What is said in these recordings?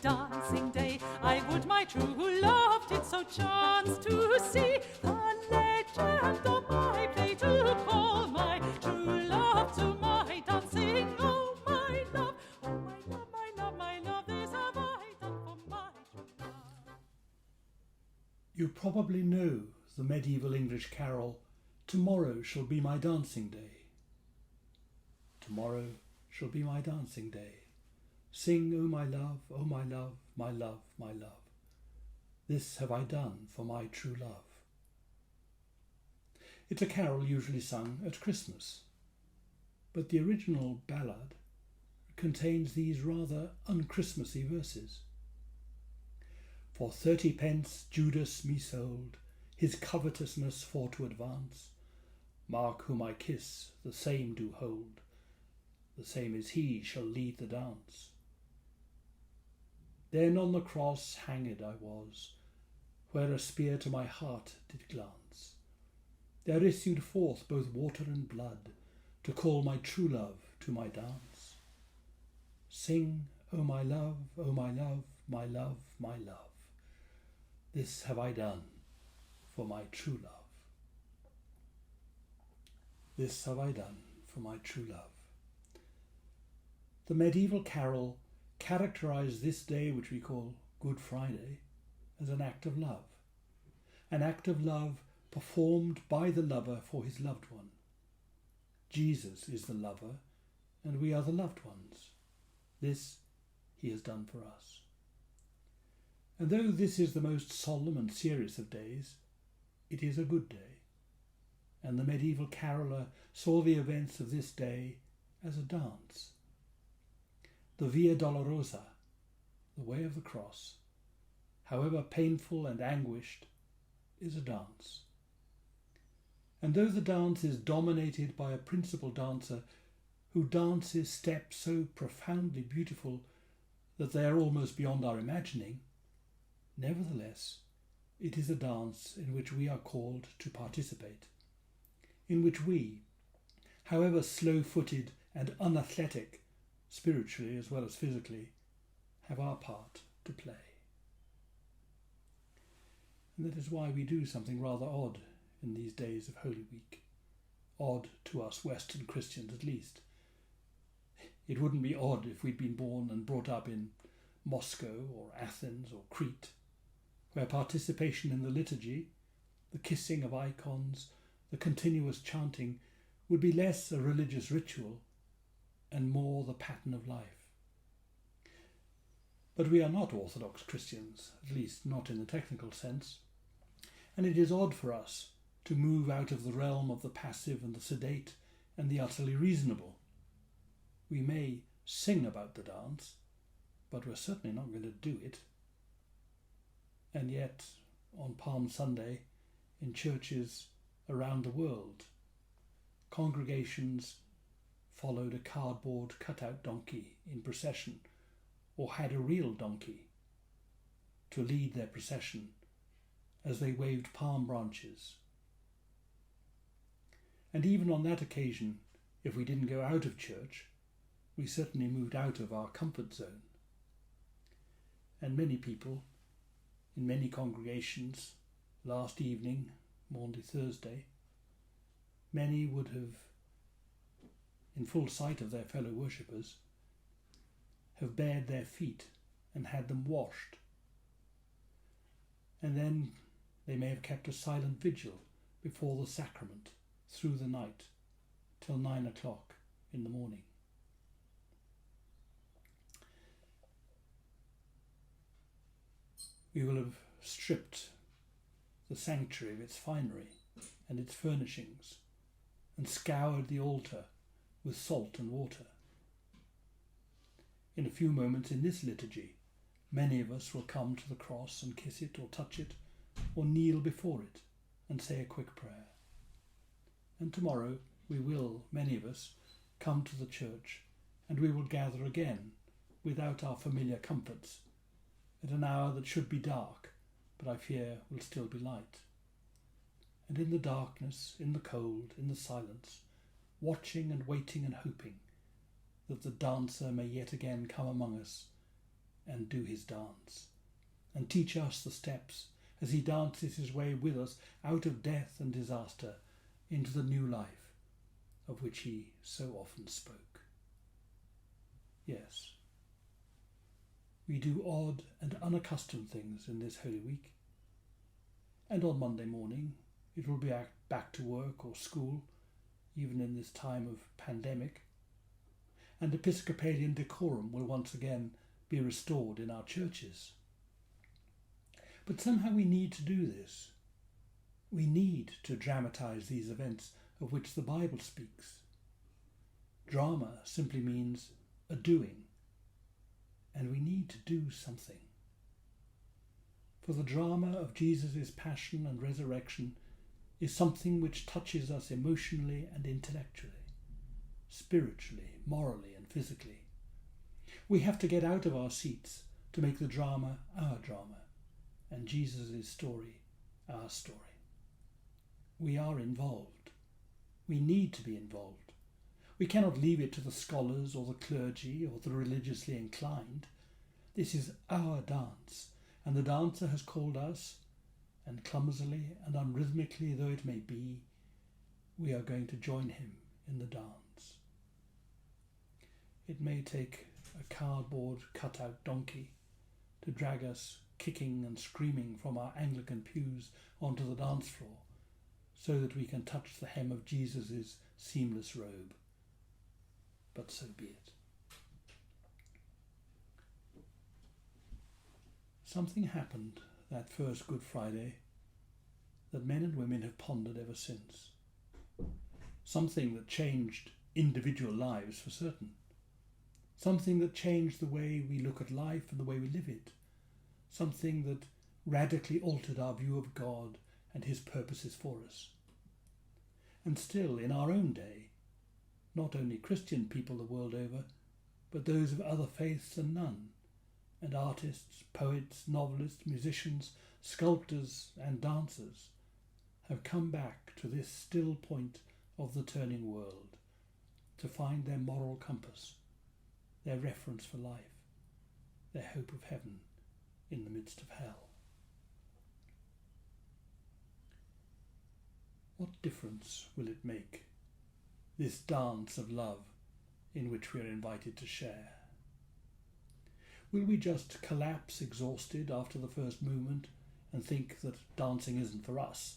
dancing day. I would my true love did so chance to see the legend of my play to call my true love to my dancing. Oh my love, oh my love, my love, my love, this have I done for my true love. You probably know the medieval English carol, "Tomorrow shall be my dancing day." Tomorrow shall be my dancing day. Sing, O my love, O my love, my love, my love. This have I done for my true love. It's a carol usually sung at Christmas, but the original ballad contains these rather unchristmassy verses. For 30 pence Judas me sold, his covetousness for to advance. Mark whom I kiss, the same do hold, the same as he shall lead the dance. Then on the cross hanged I was, where a spear to my heart did glance. There issued forth both water and blood, to call my true love to my dance. Sing, O my love, O my love, my love, my love. This have I done for my true love. This have I done for my true love. The medieval carol characterised this day, which we call Good Friday, as an act of love performed by the lover for his loved one. Jesus is the lover, and we are the loved ones. This he has done for us. And though this is the most solemn and serious of days, it is a good day, and the medieval caroller saw the events of this day as a dance. The Via Dolorosa, the way of the cross, however painful and anguished, is a dance. And though the dance is dominated by a principal dancer who dances steps so profoundly beautiful that they are almost beyond our imagining, nevertheless, it is a dance in which we are called to participate, in which we, however slow-footed and unathletic, spiritually as well as physically, have our part to play. And that is why we do something rather odd in these days of Holy Week. Odd to us Western Christians at least. It wouldn't be odd if we'd been born and brought up in Moscow or Athens or Crete, where participation in the liturgy, the kissing of icons, the continuous chanting would be less a religious ritual and more the pattern of life. But we are not Orthodox Christians, at least not in the technical sense, and it is odd for us to move out of the realm of the passive and the sedate and the utterly reasonable. We may sing about the dance, but we're certainly not going to do it. And yet, on Palm Sunday, in churches around the world, congregations followed a cardboard cutout donkey in procession, or had a real donkey to lead their procession as they waved palm branches. And even on that occasion, if we didn't go out of church, we certainly moved out of our comfort zone. And many people, in many congregations, last evening, Maundy Thursday, many would have, in full sight of their fellow worshippers, have bared their feet and had them washed. And then they may have kept a silent vigil before the sacrament through the night till 9 o'clock in the morning. We will have stripped the sanctuary of its finery and its furnishings and scoured the altar with salt and water. In a few moments in this liturgy, many of us will come to the cross and kiss it or touch it or kneel before it and say a quick prayer. And tomorrow we will, many of us, come to the church and we will gather again without our familiar comforts at an hour that should be dark, but I fear will still be light. And in the darkness, in the cold, in the silence, watching and waiting and hoping that the dancer may yet again come among us and do his dance, and teach us the steps as he dances his way with us out of death and disaster into the new life of which he so often spoke. Yes, we do odd and unaccustomed things in this Holy Week, and on Monday morning it will be back to work or school, even in this time of pandemic, and Episcopalian decorum will once again be restored in our churches. But somehow we need to do this. We need to dramatise these events of which the Bible speaks. Drama simply means a doing, and we need to do something. For the drama of Jesus' passion and resurrection is something which touches us emotionally and intellectually, spiritually, morally and physically. We have to get out of our seats to make the drama our drama, and Jesus' story our story. We are involved. We need to be involved. We cannot leave it to the scholars or the clergy or the religiously inclined. This is our dance, and the dancer has called us, and clumsily and unrhythmically though it may be, we are going to join him in the dance. It may take a cardboard cut-out donkey to drag us kicking and screaming from our Anglican pews onto the dance floor, so that we can touch the hem of Jesus' seamless robe. But so be it. Something happened that first Good Friday that men and women have pondered ever since. Something that changed individual lives for certain. Something that changed the way we look at life and the way we live it. Something that radically altered our view of God and his purposes for us. And still, in our own day, not only Christian people the world over, but those of other faiths and none, and artists, poets, novelists, musicians, sculptors and dancers have come back to this still point of the turning world to find their moral compass, their reference for life, their hope of heaven in the midst of hell. What difference will it make, this dance of love in which we are invited to share? Will we just collapse exhausted after the first movement and think that dancing isn't for us,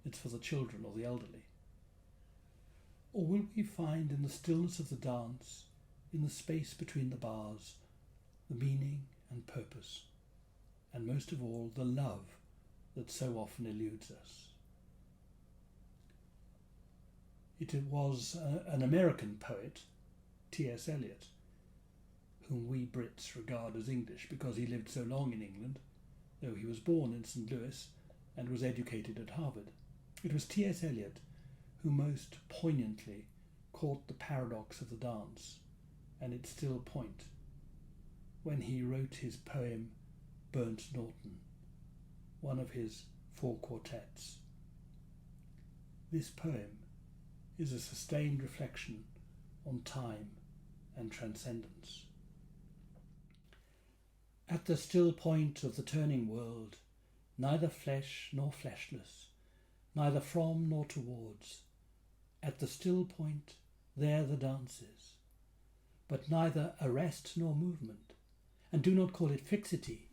it's for the children or the elderly? Or will we find in the stillness of the dance, in the space between the bars, the meaning and purpose, and most of all the love that so often eludes us? It was an American poet, T.S. Eliot, whom we Brits regard as English because he lived so long in England, though he was born in St. Louis and was educated at Harvard. It was T.S. Eliot who most poignantly caught the paradox of the dance and its still point when he wrote his poem Burnt Norton, one of his 4 quartets. This poem is a sustained reflection on time and transcendence. At the still point of the turning world, neither flesh nor fleshless, neither from nor towards, at the still point there the dance is, but neither arrest nor movement, and do not call it fixity,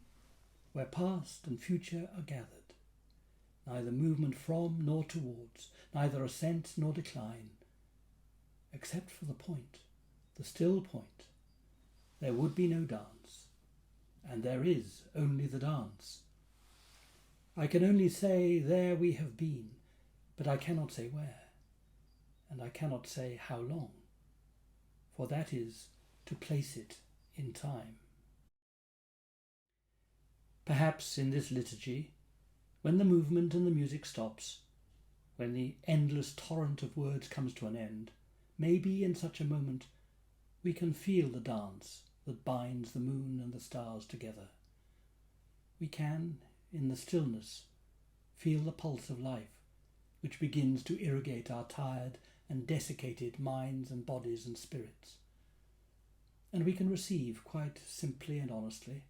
where past and future are gathered, neither movement from nor towards, neither ascent nor decline, except for the point, the still point, there would be no dance, and there is only the dance. I can only say there we have been, but I cannot say where, and I cannot say how long, for that is to place it in time. Perhaps in this liturgy, when the movement and the music stops, when the endless torrent of words comes to an end, maybe in such a moment we can feel the dance that binds the moon and the stars together. We can, in the stillness, feel the pulse of life which begins to irrigate our tired and desiccated minds and bodies and spirits. And we can receive quite simply and honestly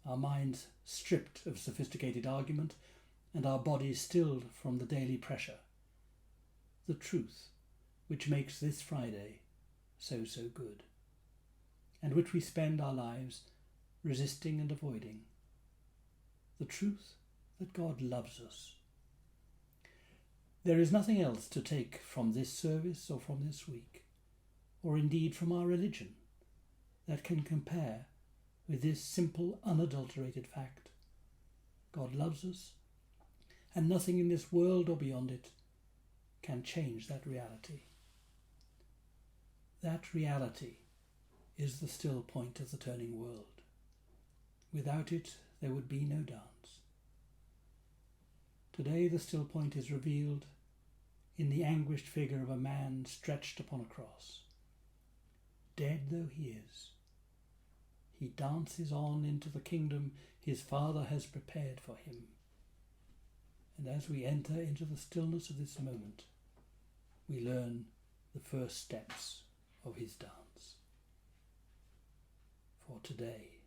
our minds stripped of sophisticated argument, and our bodies stilled from the daily pressure. The truth which makes this Friday so good, and which we spend our lives resisting and avoiding. The truth that God loves us. There is nothing else to take from this service or from this week, or indeed from our religion, that can compare with this simple, unadulterated fact. God loves us, and nothing in this world or beyond it can change that reality. That reality is the still point of the turning world. Without it, there would be no dance. Today the still point is revealed in the anguished figure of a man stretched upon a cross. Dead though he is, he dances on into the kingdom his Father has prepared for him. And as we enter into the stillness of this moment, we learn the first steps of his dance. For today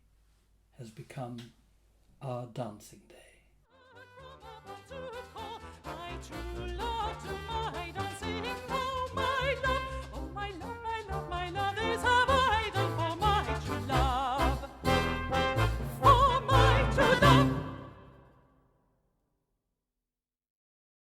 has become our dancing day.